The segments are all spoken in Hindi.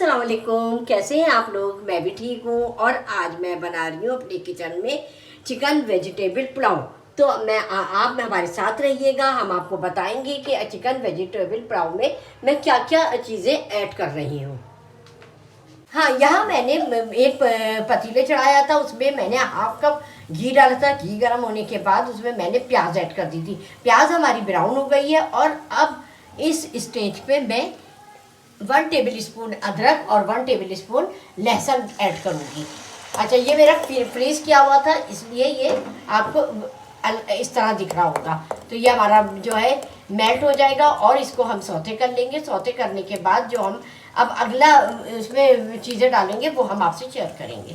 अस्सलाम वालेकुम, कैसे हैं आप लोग। मैं भी ठीक हूँ और आज मैं बना रही हूँ अपने किचन में चिकन वेजिटेबल पुलाव। तो आप हमारे साथ रहिएगा। हम आपको बताएंगे कि चिकन वेजिटेबल पुलाव में मैं क्या क्या चीज़ें ऐड कर रही हूँ। हाँ, यहाँ मैंने एक पतीले चढ़ाया था, उसमें मैंने हाफ कप घी डाला था। घी गर्म होने के बाद उसमें मैंने प्याज ऐड कर दी थी। प्याज हमारी ब्राउन हो गई है और अब इस स्टेज पे मैं 1 टेबल स्पून अदरक और 1 टेबल स्पून लहसुन ऐड करूँगी। अच्छा, ये मेरा फ्रीज किया हुआ था, इसलिए ये आपको इस तरह दिख रहा होगा। तो ये हमारा जो है मेल्ट हो जाएगा और इसको हम सौते कर लेंगे। सौते करने के बाद जो हम अब अगला इसमें चीज़ें डालेंगे वो हम आपसे शेयर करेंगे।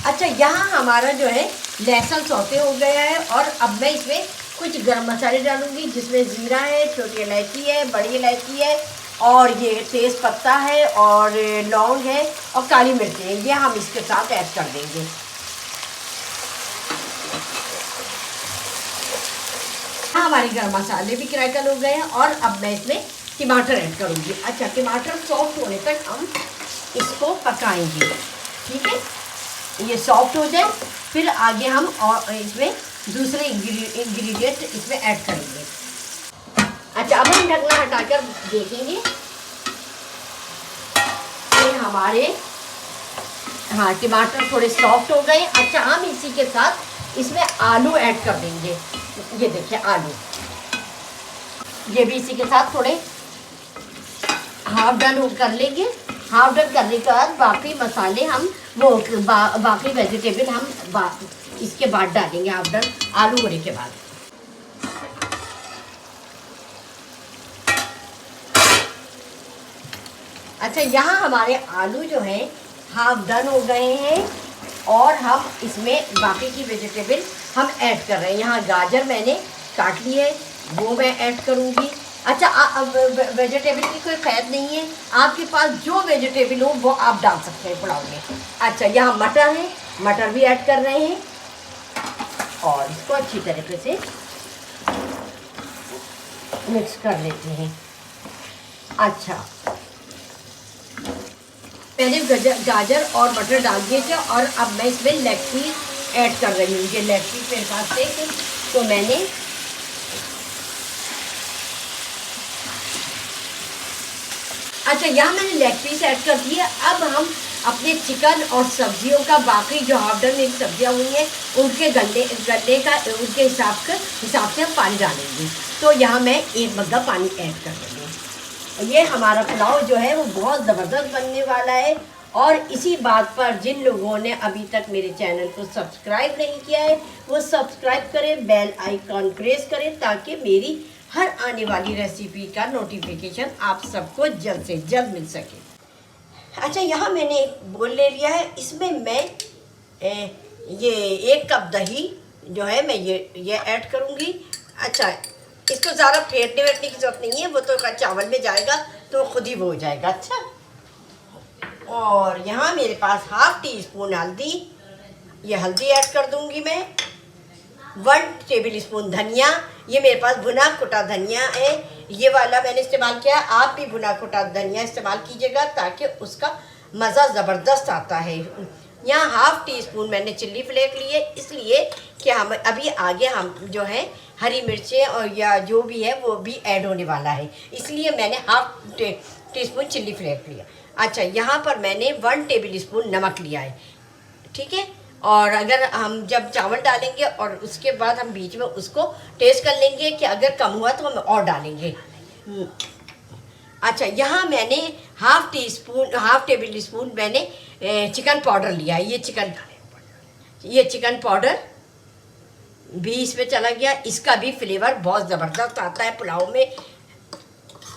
अच्छा, यहाँ हमारा जो है लहसुन सौते हो गया है और अब मैं इसमें कुछ गरम मसाले डालूंगी, जिसमें ज़ीरा है, छोटी इलायची है, बड़ी इलायची है और ये तेज़ पत्ता है और लौंग है और काली मिर्च है। ये हम इसके साथ ऐड कर देंगे। हाँ, हमारे गरम मसाले भी क्रैकल हो गए हैं और अब मैं इसमें टमाटर ऐड करूँगी। अच्छा, टमाटर सॉफ्ट होने तक हम इसको पकाएंगे। ठीक है, ये सॉफ्ट हो जाए फिर आगे हम और इसमें दूसरे इंग्रेडिएंट इसमें ऐड करेंगे। अच्छा, अब हम ढकना हटाकर देखेंगे कि हमारे टमाटर थोड़े सॉफ्ट हो गए। अच्छा, हम इसी के साथ इसमें आलू ऐड कर देंगे। ये देखिए आलू, ये भी इसी के साथ थोड़े हाफ डन कर लेंगे। हाफ डन करने के बाद बाकी मसाले हम बाकी वेजिटेबल हम इसके बाद डालेंगे, हाफ डन आलू होने के बाद। अच्छा, यहाँ हमारे आलू जो हैं हाफ डन हो गए हैं और हम इसमें बाकी की वेजिटेबल हम ऐड कर रहे हैं। यहाँ गाजर मैंने काट ली है, वो मैं ऐड करूँगी। अच्छा, वेजिटेबल की कोई क़ैद नहीं है, आपके पास जो वेजिटेबल हो वो आप डाल सकते हैं पुलाव में। अच्छा, यहाँ मटर है, मटर भी ऐड कर रहे हैं और इसको अच्छी तरीके से मिक्स कर लेते हैं। अच्छा, मैंने गाजर और मटर डाल दिए थे और अब मैं इसमें लेग पीस ऐड कर रही हूँ। ये लेग पीस मेरे पास थे तो मैंने अच्छा, यहाँ मैंने लेग पीस ऐड कर दिए। अब हम अपने चिकन और सब्जियों का बाकी जो हाफ डन मेरी सब्जियाँ हुई हैं उनके गलने का उनके हिसाब से हम पानी डालेंगे। तो यहाँ मैं 1 मग्गा पानी ऐड कर देंगे। ये हमारा पुलाव जो है वो बहुत ज़बरदस्त बनने वाला है। और इसी बात पर जिन लोगों ने अभी तक मेरे चैनल को सब्सक्राइब नहीं किया है वो सब्सक्राइब करें, बेल आइकॉन प्रेस करें ताकि मेरी हर आने वाली रेसिपी का नोटिफिकेशन आप सबको जल्द से जल्द मिल सके। अच्छा, यहाँ मैंने एक बोल ले लिया है, इसमें मैं ये 1 कप दही जो है मैं ये ऐड करूँगी। अच्छा, इसको ज़्यादा फेंटने वेटने की ज़रूरत नहीं है, वो तो चावल में जाएगा तो खुद ही वो हो जाएगा। अच्छा, और यहाँ मेरे पास हाफ टी स्पून हल्दी, ये हल्दी ऐड कर दूँगी मैं। 1 टेबल स्पून धनिया, ये मेरे पास भुना कुटा धनिया है, ये वाला मैंने इस्तेमाल किया है। आप भी भुना कुटा धनिया इस्तेमाल कीजिएगा ताकि उसका मज़ा ज़बरदस्त आता है। यहाँ हाफ टी स्पून मैंने चिल्ली फ्लेक लिए, इसलिए कि हम अभी आगे हम जो है हरी मिर्चें और या जो भी है वो भी ऐड होने वाला है, इसलिए मैंने half teaspoon chilli flake लिया। अच्छा, यहाँ पर मैंने 1 टेबल स्पून नमक लिया है। ठीक है, और अगर हम जब चावल डालेंगे और उसके बाद हम बीच में उसको टेस्ट कर लेंगे कि अगर कम हुआ तो हम और डालेंगे। अच्छा, यहाँ मैंने हाफ टेबल स्पून मैंने चिकन पाउडर लिया है। ये चिकन पाउडर भी इसमें चला गया, इसका भी फ्लेवर बहुत ज़बरदस्त आता है पुलाव में।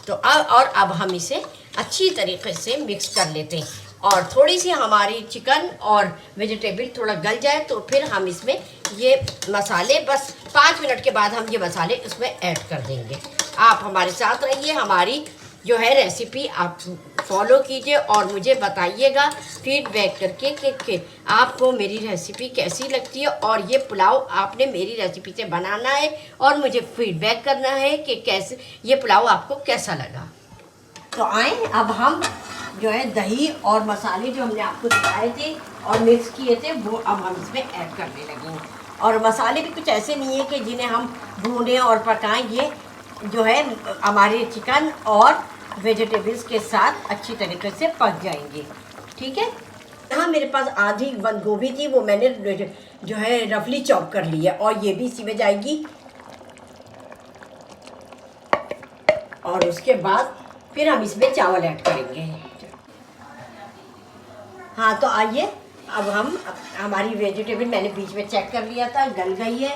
तो अब हम इसे अच्छी तरीके से मिक्स कर लेते हैं और थोड़ी सी हमारी चिकन और वेजिटेबल थोड़ा गल जाए तो फिर हम इसमें ये मसाले बस 5 मिनट के बाद हम ये मसाले इसमें ऐड कर देंगे। आप हमारे साथ रहिए, हमारी जो है रेसिपी आप फॉलो कीजिए और मुझे बताइएगा फीडबैक करके कि आपको मेरी रेसिपी कैसी लगती है और ये पुलाव आपने मेरी रेसिपी से बनाना है और मुझे फीडबैक करना है कि कैसे ये पुलाव आपको कैसा लगा। तो आए अब हम जो है दही और मसाले जो हमने आपको दिखाए थे और मिक्स किए थे वो अब हम इसमें ऐड करने लगेंगे। और मसाले भी कुछ ऐसे नहीं है कि जिन्हें हम भूनें और पकाएं, ये जो है हमारे चिकन और वेजिटेबल्स के साथ अच्छी तरीके से पक जाएंगे। ठीक है। यहाँ मेरे पास आधी बंद गोभी थी, वो मैंने जो है रफली चॉप कर ली है और ये भी इसी में जाएगी। और उसके बाद फिर हम इसमें चावल ऐड करेंगे। हाँ तो आइए अब हम हमारी वेजिटेबल मैंने बीच में चेक कर लिया था, गल गई है।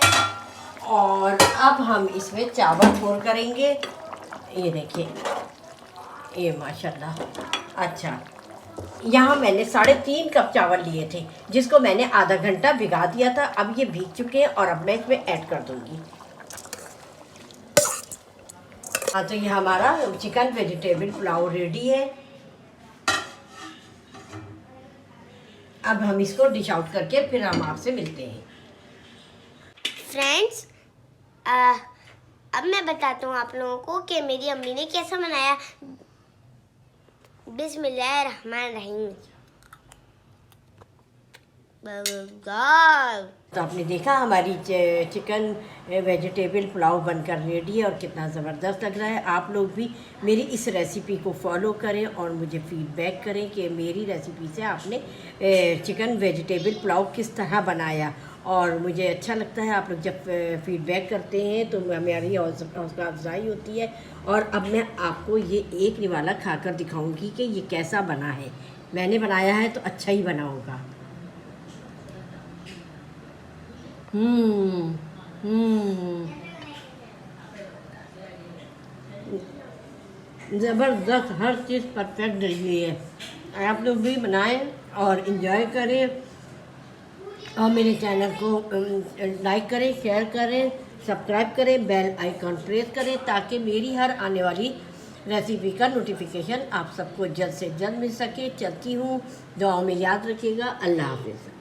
और अब हम इसमें चावल पोर करेंगे। ये देखिए, ये माशाल्लाह। अच्छा, यहाँ मैंने 3.5 कप चावल लिए थे जिसको मैंने आधा घंटा भिगा दिया था। अब ये भीग चुके हैं और अब मैं इसमें ऐड कर दूँगी। हाँ तो ये हमारा चिकन वेजिटेबल पुलाव रेडी है। अब हम इसको डिश आउट करके फिर हम आपसे मिलते हैं। फ्रेंड्स, अब मैं बताता हूँ आप लोगों को कि मेरी अम्मी ने कैसा बनाया। बिस्मिल्लाहिर्रहमानिर्रहीम। तो आपने देखा हमारी चिकन वेजिटेबल पुलाव बनकर रेडी है और कितना ज़बरदस्त लग रहा है। आप लोग भी मेरी इस रेसिपी को फॉलो करें और मुझे फीडबैक करें कि मेरी रेसिपी से आपने चिकन वेजिटेबल पुलाव किस तरह बनाया। और मुझे अच्छा लगता है आप लोग जब फीडबैक करते हैं तो हमारी हौसला अफजाई होती है। और अब मैं आपको ये एक निवाला खाकर दिखाऊंगी कि ये कैसा बना है। मैंने बनाया है तो अच्छा ही बना होगा। ज़बरदस्त, हर चीज़ परफेक्ट डली हुई है। आप लोग भी बनाएं और इन्जॉय करें और मेरे चैनल को लाइक करें, शेयर करें, सब्सक्राइब करें, बेल आइकॉन प्रेस करें ताकि मेरी हर आने वाली रेसिपी का नोटिफिकेशन आप सबको जल्द से जल्द मिल सके। चलती हूँ, दुआओं में याद रखिएगा। अल्लाह हाफ़िज़।